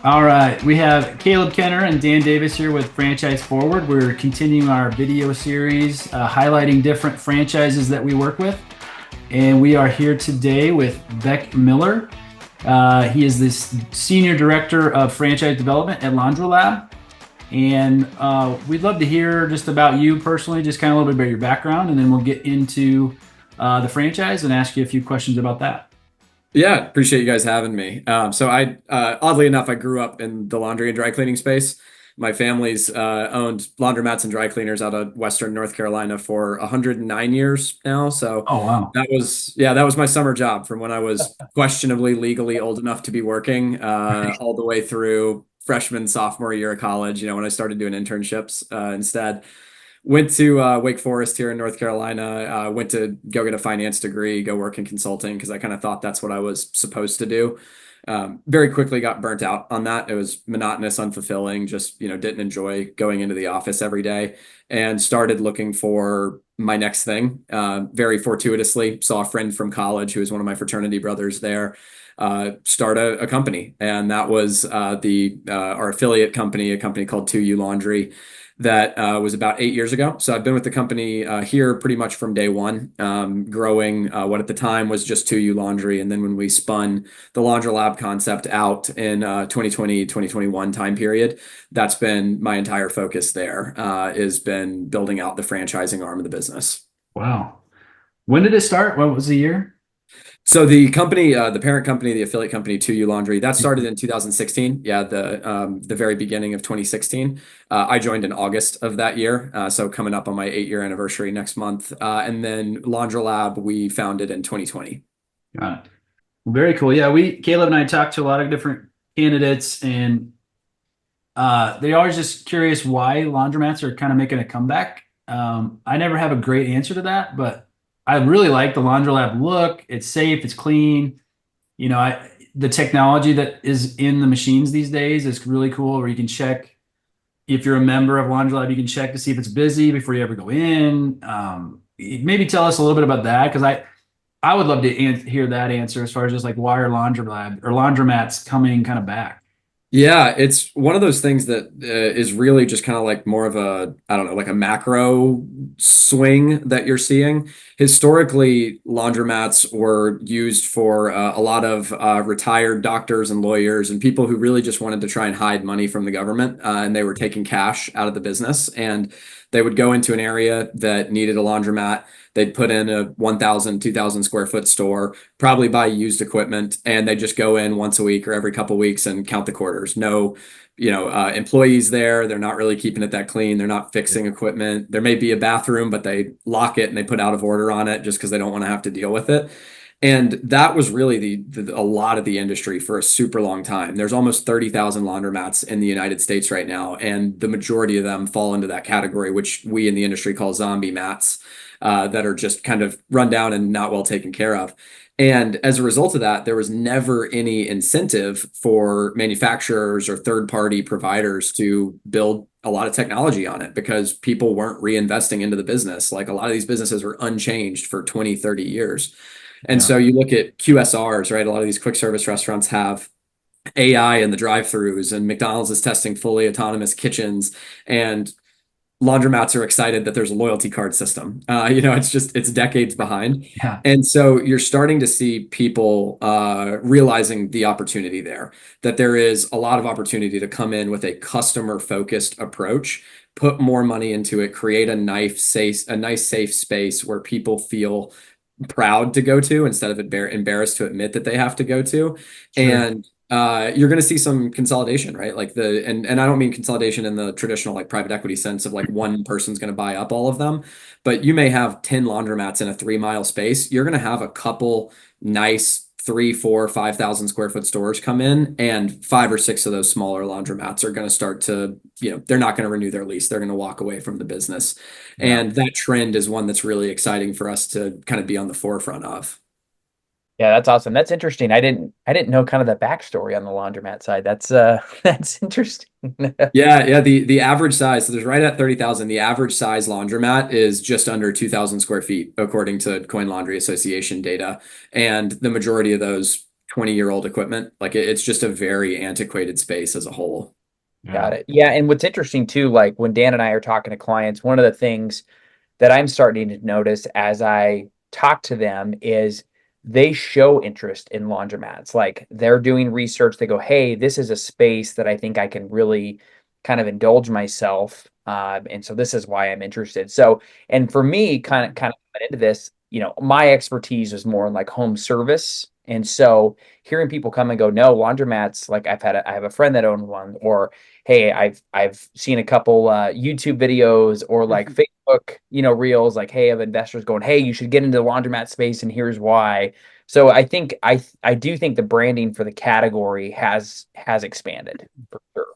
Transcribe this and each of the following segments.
All right, we have Caleb Kenner and Dan Davis here with Franchise Forward. We're continuing our video series highlighting different franchises that we work with. And we are here today with Beck Miller. He is the Senior Director of Franchise Development at LaundroLab. And we'd love to hear just about you personally, just kind of a little bit about your background, and then we'll get into the franchise and ask you a few questions about that. Yeah, appreciate you guys having me. Oddly enough, I grew up in the laundry and dry cleaning space. My family's owned laundromats and dry cleaners out of Western North Carolina for 109 years now. So Oh, wow. that was my summer job from when I was questionably legally old enough to be working, all the way through freshman, sophomore year of college, when I started doing internships instead. Went to Wake Forest here in North Carolina. Went to go get a finance degree, go work in consulting because I kind of thought that's what I was supposed to do. Very quickly got burnt out on that. It was monotonous, unfulfilling, just, didn't enjoy going into the office every day and started looking for my next thing. Very fortuitously saw a friend from college who was one of my fraternity brothers there start a company. And that was our affiliate company, a company called 2U Laundry that was about 8 years ago. So I've been with the company here pretty much from day one, growing what at the time was just 2U Laundry. And then when we spun the LaundroLab concept out in 2020, 2021 time period, that's been my entire focus there, has been building out the franchising arm of the business. Wow. When did it start? What was the year? So the company, the parent company, the affiliate company, 2U Laundry, that started in 2016. Yeah, the very beginning of 2016. I joined in August of that year, so coming up on my 8-year anniversary next month. And then LaundroLab we founded in 2020. Got it. Very cool. Yeah, Caleb and I talked to a lot of different candidates, and they always just curious why laundromats are kind of making a comeback. I never have a great answer to that, but I really like the LaundroLab look. It's safe, it's clean. The technology that is in the machines these days is really cool, where you can check if you're a member of LaundroLab, you can check to see if it's busy before you ever go in. Maybe tell us a little bit about that, because I would love to hear that answer as far as just like why are LaundroLab or laundromats coming kind of back. Yeah, it's one of those things that is really just kind of like more of a, I don't know, like a macro swing that you're seeing. Historically, laundromats were used for a lot of retired doctors and lawyers and people who really just wanted to try and hide money from the government, and they were taking cash out of the business. And they would go into an area that needed a laundromat. They'd put in a 1,000, 2,000 square foot store, probably buy used equipment, and they just go in once a week or every couple of weeks and count the quarters. No, employees there. They're not really keeping it that clean. They're not fixing equipment. There may be a bathroom, but they lock it and they put out of order on it just because they don't want to have to deal with it. And that was really a lot of the industry for a super long time. There's almost 30,000 laundromats in the United States right now, and the majority of them fall into that category, which we in the industry call Zombiemats, that are just kind of run down and not well taken care of. And as a result of that, there was never any incentive for manufacturers or third-party providers to build a lot of technology on it because people weren't reinvesting into the business. Like a lot of these businesses were unchanged for 20, 30 years. And Yeah. so you look at QSRs, right? A lot of these quick service restaurants have AI in the drive-throughs, and McDonald's is testing fully autonomous kitchens, and laundromats are excited that there's a loyalty card system. It's decades behind. Yeah. And so you're starting to see people realizing the opportunity there, that there is a lot of opportunity to come in with a customer focused approach, put more money into it, create a nice safe space where people feel proud to go to instead of embarrassed to admit that they have to go to. Sure. And you're going to see some consolidation, right? And I don't mean consolidation in the traditional like private equity sense of like one person's going to buy up all of them, but you may have 10 laundromats in a 3 mile space. You're going to have a couple nice 3, 4, 5,000 square foot stores come in, and 5 or 6 of those smaller laundromats are going to start to, they're not going to renew their lease. They're going to walk away from the business. Yeah. And that trend is one that's really exciting for us to kind of be on the forefront of. Yeah, that's awesome. That's interesting. I didn't know kind of the backstory on the laundromat side. That's that's interesting. Yeah, yeah. The average size, so there's right at 30,000. The average size laundromat is just under 2,000 square feet, according to Coin Laundry Association data. And the majority of those 20-year-old equipment. Like it's just a very antiquated space as a whole. Got Yeah. it. Yeah, and what's interesting too, like when Dan and I are talking to clients, one of the things that I'm starting to notice as I talk to them is they show interest in laundromats. Like they're doing research. They go, "Hey, this is a space that I think I can really kind of indulge myself, and so this is why I'm interested." So, and for me, kind of coming into this, my expertise is more in like home service, and so hearing people come and go, "No, laundromats." Like I have a friend that owned one, or hey, I've seen a couple YouTube videos or like Facebook, reels like, hey, of investors going, hey, you should get into the laundromat space and here's why. So I think I do think the branding for the category has expanded for sure.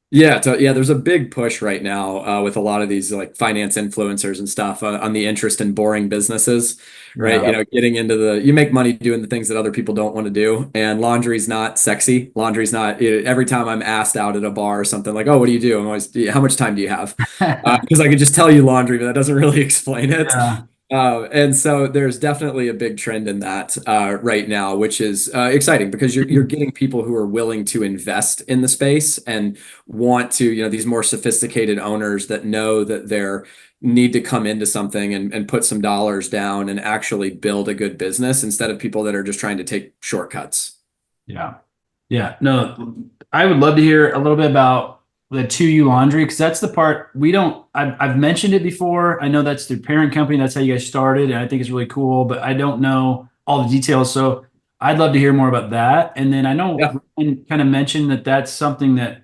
Yeah, yeah, there's a big push right now with a lot of these like finance influencers and stuff on the interest in boring businesses, right? Yeah. Getting into you make money doing the things that other people don't want to do, and laundry's not sexy. Laundry's not, every time I'm asked out at a bar or something like, oh, what do you do? I'm always, "Yeah, how much time do you have?" Because I could just tell you laundry, but that doesn't really explain it. Yeah. And so there's definitely a big trend in that right now, which is exciting because you're getting people who are willing to invest in the space and want to, these more sophisticated owners that know that they're need to come into something and put some dollars down and actually build a good business instead of people that are just trying to take shortcuts. Yeah. Yeah. No, I would love to hear a little bit about the 2U Laundry because that's the part we don't. I've mentioned it before. I know that's the parent company. That's how you guys started, and I think it's really cool. But I don't know all the details, so I'd love to hear more about that. And then I know Yeah. Ryan kind of mentioned that that's something that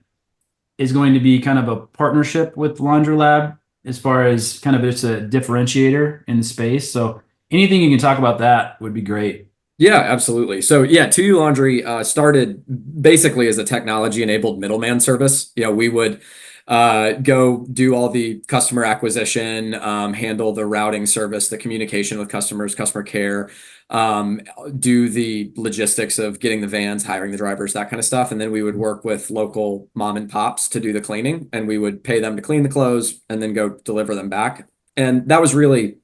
is going to be kind of a partnership with LaundroLab as far as kind of it's a differentiator in the space. So anything you can talk about that would be great. Yeah, absolutely. So yeah, 2U Laundry started basically as a technology-enabled middleman service. We would go do all the customer acquisition, handle the routing service, the communication with customers, customer care, um, do the logistics of getting the vans, hiring the drivers, that kind of stuff. And then we would work with local mom and pops to do the cleaning, and we would pay them to clean the clothes and then go deliver them back. And that was really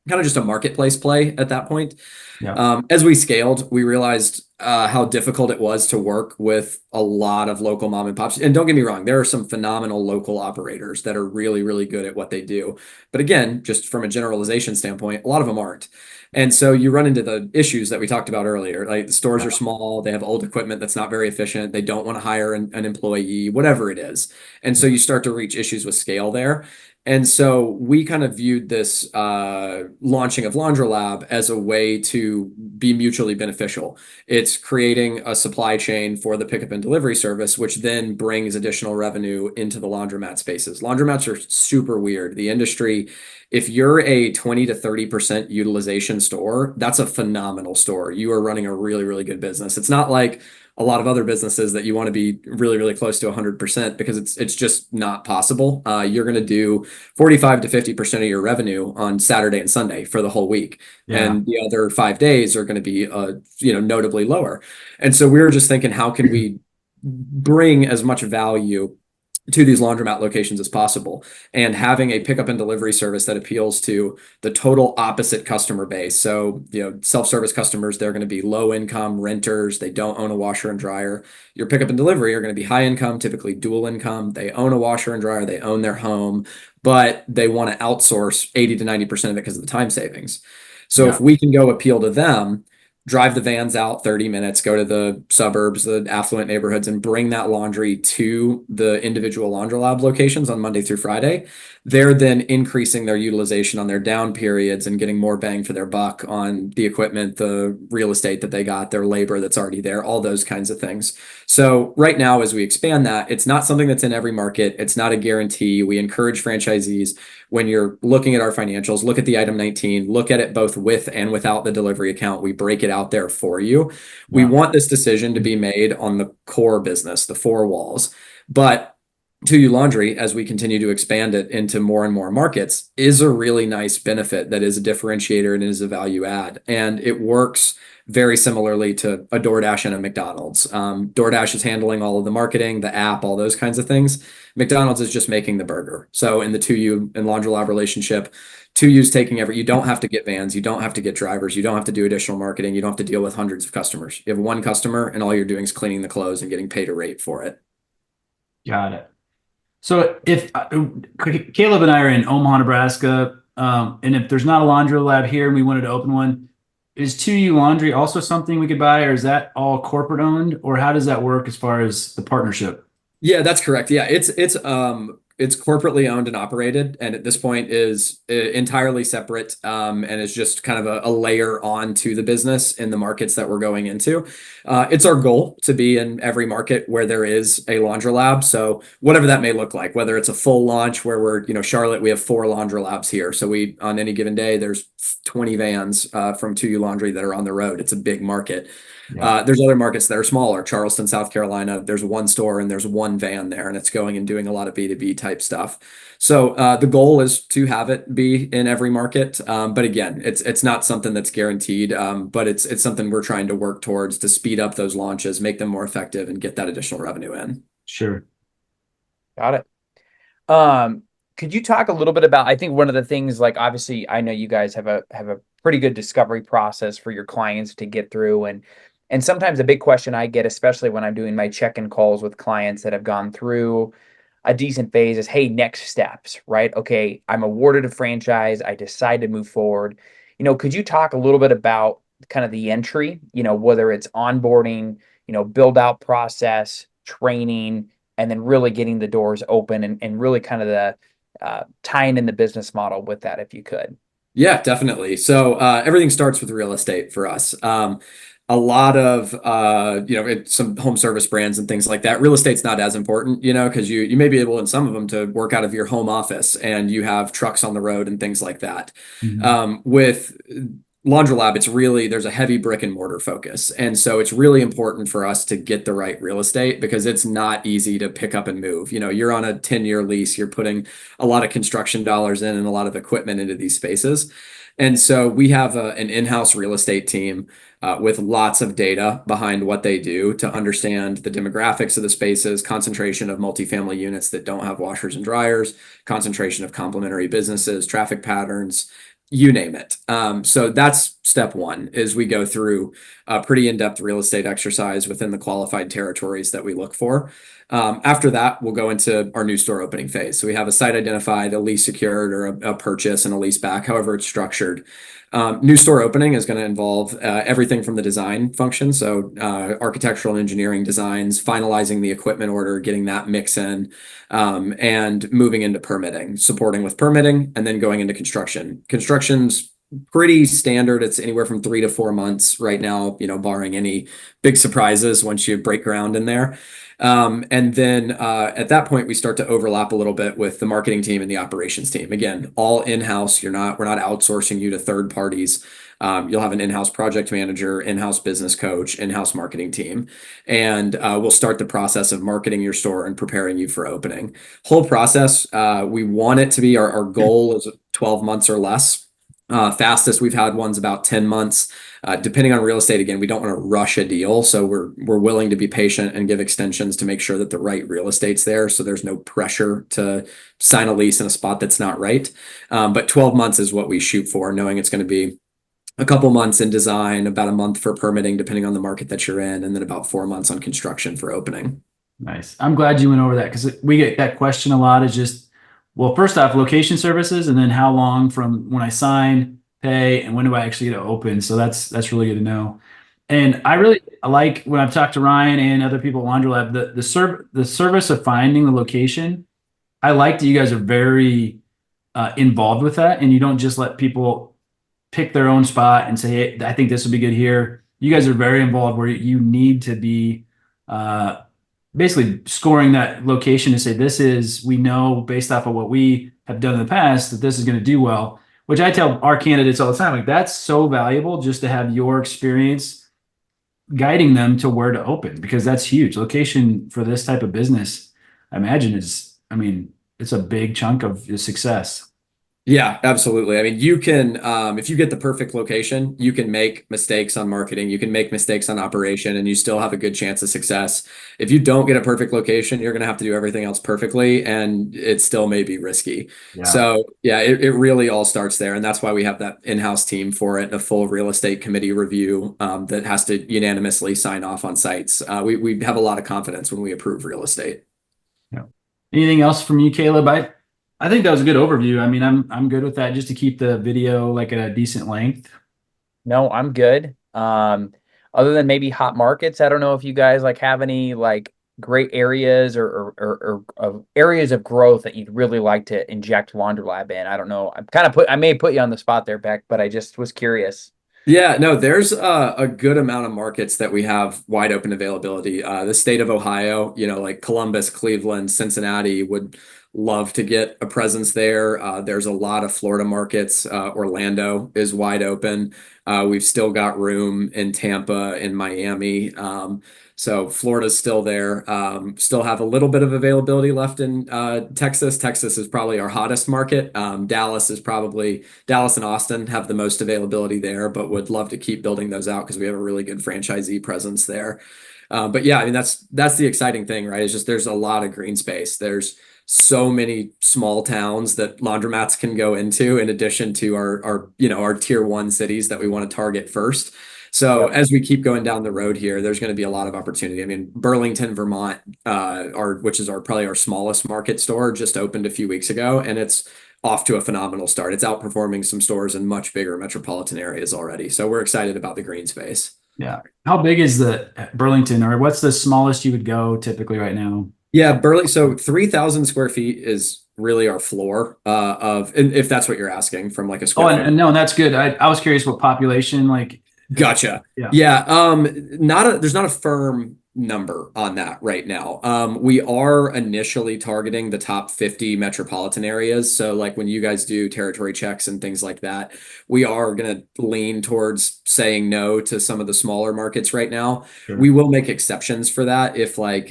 kind of just a marketplace play at that point. Yeah. As we scaled, we realized how difficult it was to work with a lot of local mom and pops. And don't get me wrong, there are some phenomenal local operators that are really, really good at what they do. But again, just from a generalization standpoint, a lot of them aren't. And so you run into the issues that we talked about earlier. Like the stores are small, they have old equipment that's not very efficient, they don't want to hire an employee, whatever it is. And so you start to reach issues with scale there. And so we kind of viewed this launching of LaundroLab as a way to be mutually beneficial. It's creating a supply chain for the pickup and delivery service, which then brings additional revenue into the laundromat spaces. Laundromats are super weird. The industry, if you're a 20 to 30% utilization store, that's a phenomenal store. You are running a really, really good business. It's not like a lot of other businesses that you want to be really, really close to 100% because it's just not possible. You're going to do 45 to 50% of your revenue on Saturday and Sunday for the whole week. Yeah. And the other 5 days are going to be, notably lower. And so we were just thinking, how can we bring as much value to these laundromat locations as possible and having a pickup and delivery service that appeals to the total opposite customer base. So, self-service customers, they're going to be low income renters. They don't own a washer and dryer. Your pickup and delivery are going to be high income, typically dual income. They own a washer and dryer. They own their home, but they want to outsource 80 to 90% of it because of the time savings. So Yeah. if we can go appeal to them, drive the vans out 30 minutes, go to the suburbs, the affluent neighborhoods, and bring that laundry to the individual LaundroLab locations on Monday through Friday. They're then increasing their utilization on their down periods and getting more bang for their buck on the equipment, the real estate that they got, their labor that's already there, all those kinds of things. So right now, as we expand that, it's not something that's in every market. It's not a guarantee. We encourage franchisees when you're looking at our financials, look at the item 19, look at it both with and without the delivery account. We break it out there for you. We Yeah. want this decision to be made on the core business, the four walls. But 2U Laundry, as we continue to expand it into more and more markets, is a really nice benefit that is a differentiator and is a value add. And it works very similarly to a DoorDash and a McDonald's. DoorDash is handling all of the marketing, the app, all those kinds of things. McDonald's is just making the burger. So in the 2U and LaundroLab relationship, 2U's taking you don't have to get vans, you don't have to get drivers, you don't have to do additional marketing, you don't have to deal with hundreds of customers. You have one customer and all you're doing is cleaning the clothes and getting paid a rate for it. Got it. So if Caleb and I are in Omaha, Nebraska, and if there's not a laundry lab here and we wanted to open one, is 2U Laundry also something we could buy, or is that all corporate owned, or how does that work as far as the partnership? Yeah, that's correct. Yeah, it's corporately owned and operated, and at this point is entirely separate, and is just kind of a layer on to the business in the markets that we're going into. It's our goal to be in every market where there is a LaundroLab. So whatever that may look like, whether it's a full launch where Charlotte, we have 4 LaundroLabs here. So we, on any given day, there's 20 vans from 2U Laundry that are on the road. It's a big market. Yeah, There's other markets that are smaller. Charleston, South Carolina, there's one store and there's one van there, and it's going and doing a lot of B2B type stuff. So the goal is to have it be in every market. But again, it's not something that's guaranteed, but it's something we're trying to work towards to speed up those launches, make them more effective, and get that additional revenue in. sure. Got it. Um, could you talk a little bit about, I think one of the things, like obviously I know you guys have a pretty good discovery process for your clients to get through, and sometimes a big question I get, especially when I'm doing my check-in calls with clients that have gone through a decent phase, is, hey, next steps, right? Okay, I'm awarded a franchise, I decide to move forward. Could you talk a little bit about kind of the entry, whether it's onboarding, build out process, training, and then really getting the doors open, and really kind of the tying in the business model with that, if you could. Yeah, definitely. So everything starts with real estate for us. A lot of some home service brands and things like that. Real estate's not as important, because you may be able in some of them to work out of your home office and you have trucks on the road and things like that. Mhm. With LaundroLab, there's a heavy brick and mortar focus. And so it's really important for us to get the right real estate because it's not easy to pick up and move. You're on a 10-year lease, you're putting a lot of construction dollars in and a lot of equipment into these spaces. And so we have an in-house real estate team with lots of data behind what they do to understand the demographics of the spaces, concentration of multifamily units that don't have washers and dryers, concentration of complementary businesses, traffic patterns, you name it. So that's step one, is we go through a pretty in-depth real estate exercise within the qualified territories that we look for. After that, we'll go into our new store opening phase. So we have a site identified, a lease secured, or a purchase and a lease back, however it's structured. New store opening is going to involve everything from the design function. So architectural engineering designs, finalizing the equipment order, getting that mix in, and moving into permitting, supporting with permitting, and then going into construction. Construction's pretty standard. It's anywhere from 3 to 4 months right now, barring any big surprises once you break ground in there. And then at that point, we start to overlap a little bit with the marketing team and the operations team. Again, all in-house. We're not outsourcing you to third parties. You'll have an in-house project manager, in-house business coach, in-house marketing team, and we'll start the process of marketing your store and preparing you for opening. Whole process, we want it to be, our goal is 12 months or less. Fastest we've had one's about 10 months. Depending on real estate, again, we don't want to rush a deal. So we're willing to be patient and give extensions to make sure that the right real estate's there. So there's no pressure to sign a lease in a spot that's not right. But 12 months is what we shoot for, knowing it's going to be a couple months in design, about a month for permitting, depending on the market that you're in, and then about 4 months on construction for opening. Nice. I'm glad you went over that because we get that question a lot. Is just, well, first off, location services, and then how long from when I sign, pay, and when do I actually get to open? So that's really good to know. And I really like when I've talked to Ryan and other people at LaundroLab, the service of finding the location. I like that you guys are very involved with that, and you don't just let people pick their own spot and say, "Hey, I think this would be good here." You guys are very involved where you need to be basically scoring that location to say, we know based off of what we have done in the past that this is going to do well, which I tell our candidates all the time, like that's so valuable just to have your experience guiding them to where to open, because that's huge. Location for this type of business, I imagine, is I mean, it's a big chunk of your success. Yeah, absolutely. I mean, you can, if you get the perfect location, you can make mistakes on marketing, you can make mistakes on operation, and you still have a good chance of success. If you don't get a perfect location, you're going to have to do everything else perfectly, and it still may be risky. Yeah. So, yeah, it really all starts there. And that's why we have that in-house team for it and a full real estate committee review that has to unanimously sign off on sites. We have a lot of confidence when we approve real estate. Yeah. Anything else from you, Caleb? I think that was a good overview. I mean, I'm good with that just to keep the video like at a decent length. No, I'm good. Other than maybe hot markets, I don't know if you guys like have any like great areas or areas of growth that you'd really like to inject LaundroLab in. I don't know. I may put you on the spot there, Beck, but I just was curious. Yeah, no, there's a good amount of markets that we have wide open availability. The state of Ohio, like Columbus, Cleveland, Cincinnati would love to get a presence there. There's a lot of Florida markets. Orlando is wide open. We've still got room in Tampa and Miami. So Florida's still there. Still have a little bit of availability left in Texas. Texas is probably our hottest market. Dallas and Austin have the most availability there, but would love to keep building those out because we have a really good franchisee presence there. But yeah, I mean that's the exciting thing, right? It's just there's a lot of green space. There's so many small towns that laundromats can go into in addition to our tier one cities that we want to target first. So Yep. as we keep going down the road here, there's going to be a lot of opportunity. I mean, Burlington, Vermont, which is probably our smallest market store, just opened a few weeks ago, and it's off to a phenomenal start. It's outperforming some stores in much bigger metropolitan areas already. So we're excited about the green space. Yeah. How big is the Burlington, or what's the smallest you would go typically right now? Yeah, so 3,000 square feet is really our floor and if that's what you're asking from like a Oh, square foot. and no, that's good. I was curious what population, like, Gotcha. yeah. Yeah. There's not a firm number on that right now. We are initially targeting the top 50 metropolitan areas. So like when you guys do territory checks and things like that, we are going to lean towards saying no to some of the smaller markets right now. Sure. We will make exceptions for that if like,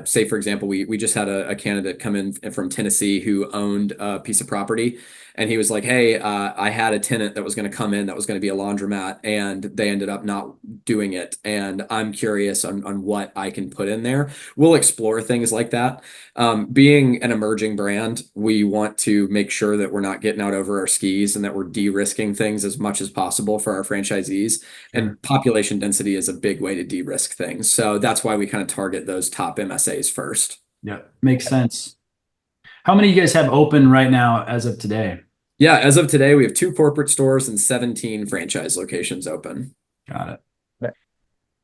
say for example, we just had a candidate come in from Tennessee who owned a piece of property. And he was like, hey, I had a tenant that was going to come in that was going to be a laundromat, and they ended up not doing it. And I'm curious on what I can put in there. We'll explore things like that. Being an emerging brand, we want to make sure that we're not getting out over our skis and that we're de-risking things as much as possible for our franchisees. Sure. And population density is a big way to de-risk things. So that's why we kind of target those top MSAs first. Yeah. Makes sense. How many of you guys have open right now as of today? Yeah, as of today, we have 2 corporate stores and 17 franchise locations open. Got it. Right.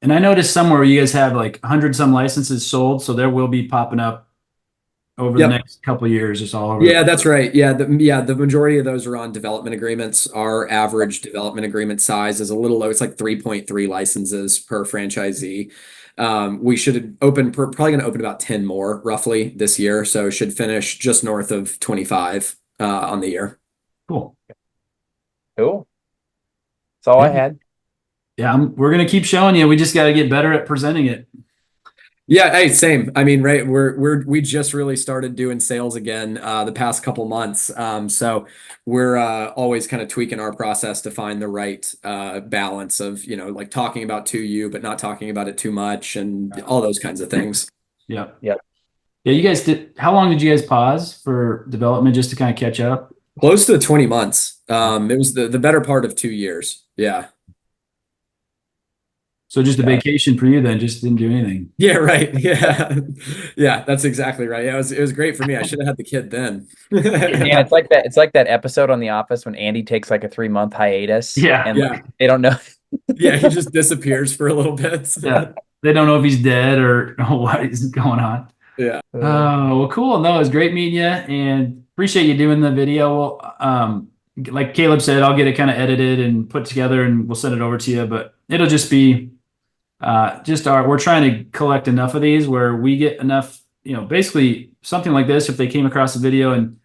And I noticed somewhere you guys have like 100 some licenses sold, so there will be popping up over the Yep. next couple of years. It's all over Yeah, that's right. The majority of those are on development agreements. Our average development agreement size is a little low. It's like 3.3 licenses per franchisee. We should probably going to open about 10 more roughly this year. So should finish just north of 25 on the year. cool. Cool. That's all I Yeah. had. Yeah, we're gonna keep showing you. We just got to get better at presenting it. Yeah, hey, same. I mean, right, we just really started doing sales again the past couple months. So we're always kind of tweaking our process to find the right balance of, like talking about to you, but not talking about it too much and all those kinds of things. Yeah. Yep. Yeah, you guys did. How long did you guys pause for development just to kind of catch up? Close to 20 months. It was the better part of 2 years. Yeah. So just a Got it. vacation for you then, just didn't do anything. Yeah, right. Yeah. Yeah, that's exactly right. Yeah, it was great for me. I should have had the kid then. Yeah, it's like that. It's like that episode on The Office when Andy takes like a 3-month hiatus, Yeah. and Yeah. like, they don't know. Yeah, he just disappears for a little bit. Yeah. They don't know if he's dead or what is going on. Yeah. Oh, well, cool. No, it was great meeting you and appreciate you doing the video. Well, like Caleb said, I'll get it kind of edited and put together and we'll send it over to you, but it'll just be we're trying to collect enough of these where we get enough, basically something like this. If they came across a video and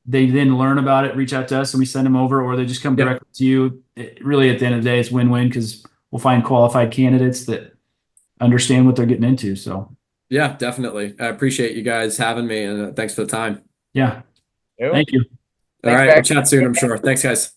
they then learn about it, reach out to us and we send them over, or they just come Yep. directly to you. Really, at the end of the day, it's win-win because we'll find qualified candidates that understand what they're getting into. So Yeah, definitely. I appreciate you guys having me, and thanks for the time. Yeah. Cool. Thank you. All Thanks, right, we'll Beck. chat soon, I'm sure. Thanks, guys.